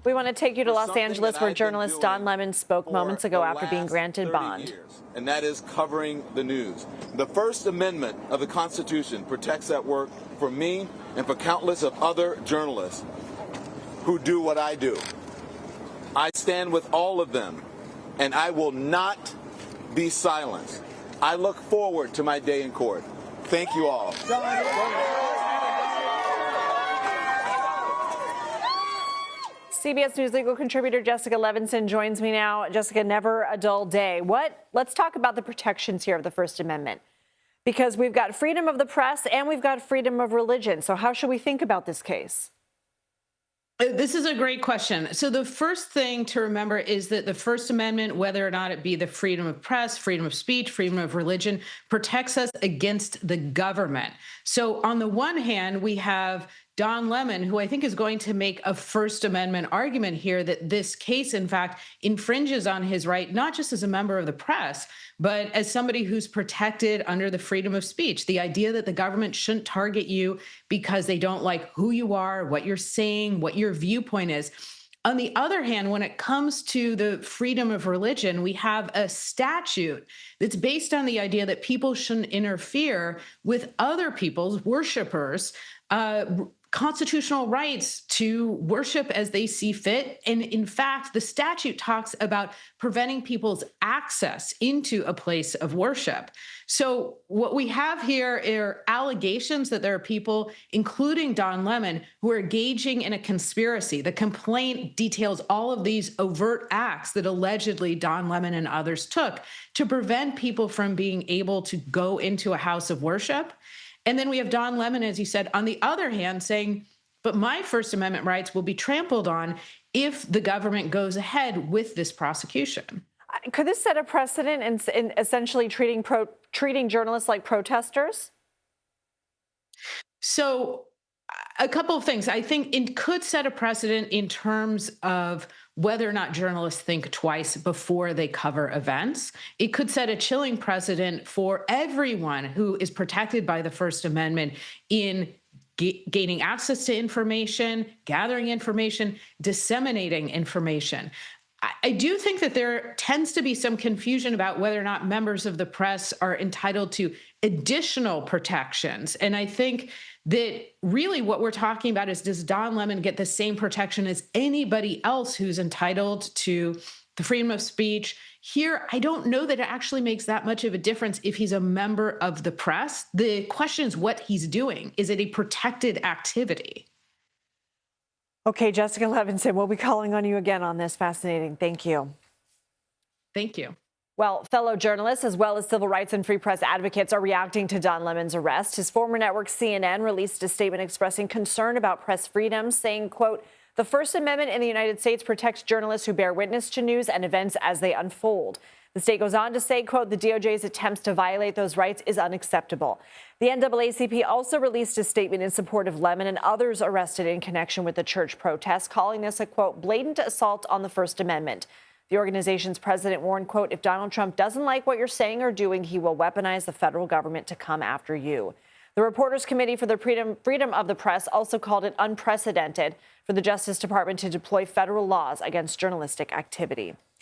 We want to take you to Los Angeles, where journalist Don Lemon spoke moments ago after being granted bond. And that is covering the news. The First Amendment of the Constitution protects that work for me and for countless of other journalists who do what I do. I stand with all of them, and I will not be silenced. I look forward to my day in court. Thank you all. CBS News legal contributor Jessica Levinson joins me now. Jessica, never a dull day. Let's talk about the protections here of the First Amendment, because we've got freedom of the press and we've got freedom of religion. So how should we think about this case? This is a great question. So the first thing to remember is that the First Amendment, whether or not it be the freedom of press, freedom of speech, freedom of religion, protects us against the government. So on the one hand, we have Don Lemon, who I think is going to make a First Amendment argument here that this case, in fact, infringes on his right, not just as a member of the press, but as somebody who's protected under the freedom of speech. The idea that the government shouldn't target you because they don't like who you are, what you're saying, what your viewpoint is. On the other hand, when it comes to the freedom of religion, we have a statute that's based on the idea that people shouldn't interfere with other people's worshipers' constitutional rights to worship as they see fit. And in fact, the statute talks about preventing people's access into a place of worship. So what we have here are allegations that there are people, including Don Lemon, who are engaging in a conspiracy. The complaint details all of these overt acts that allegedly Don Lemon and others took to prevent people from being able to go into a house of worship. And then we have Don Lemon, as you said, on the other hand, saying, but my First Amendment rights will be trampled on if the government goes ahead with this prosecution. Could this set a precedent in essentially treating journalists like protesters? So a couple of things. I think it could set a precedent in terms of whether or not journalists think twice before they cover events. It could set a chilling precedent for everyone who is protected by the First Amendment in gaining access to information, gathering information, disseminating information. I do think that there tends to be some confusion about whether or not members of the press are entitled to additional protections. And I think that really what we're talking about is, does Don Lemon get the same protection as anybody else who's entitled to the freedom of speech? Here, I don't know that it actually makes that much of a difference if he's a member of the press. The question is what he's doing. Is it a protected activity? Okay, Jessica Levinson, we'll be calling on you again on this. Fascinating. Thank you. Thank you. Well, fellow journalists, as well as civil rights and free press advocates, are reacting to Don Lemon's arrest. His former network, CNN, released a statement expressing concern about press freedom, saying, quote, "The First Amendment in the United States protects journalists who bear witness to news and events as they unfold." The state goes on to say, quote, "The DOJ's attempts to violate those rights is unacceptable." The NAACP also released a statement in support of Lemon and others arrested in connection with the church protests, calling this a, quote, "blatant assault on the First Amendment." The organization's president warned, quote, "If Donald Trump doesn't like what you're saying or doing, he will weaponize the federal government to come after you." The Reporters Committee for the Freedom of the Press also called it unprecedented for the Justice Department to deploy federal laws against journalistic activity.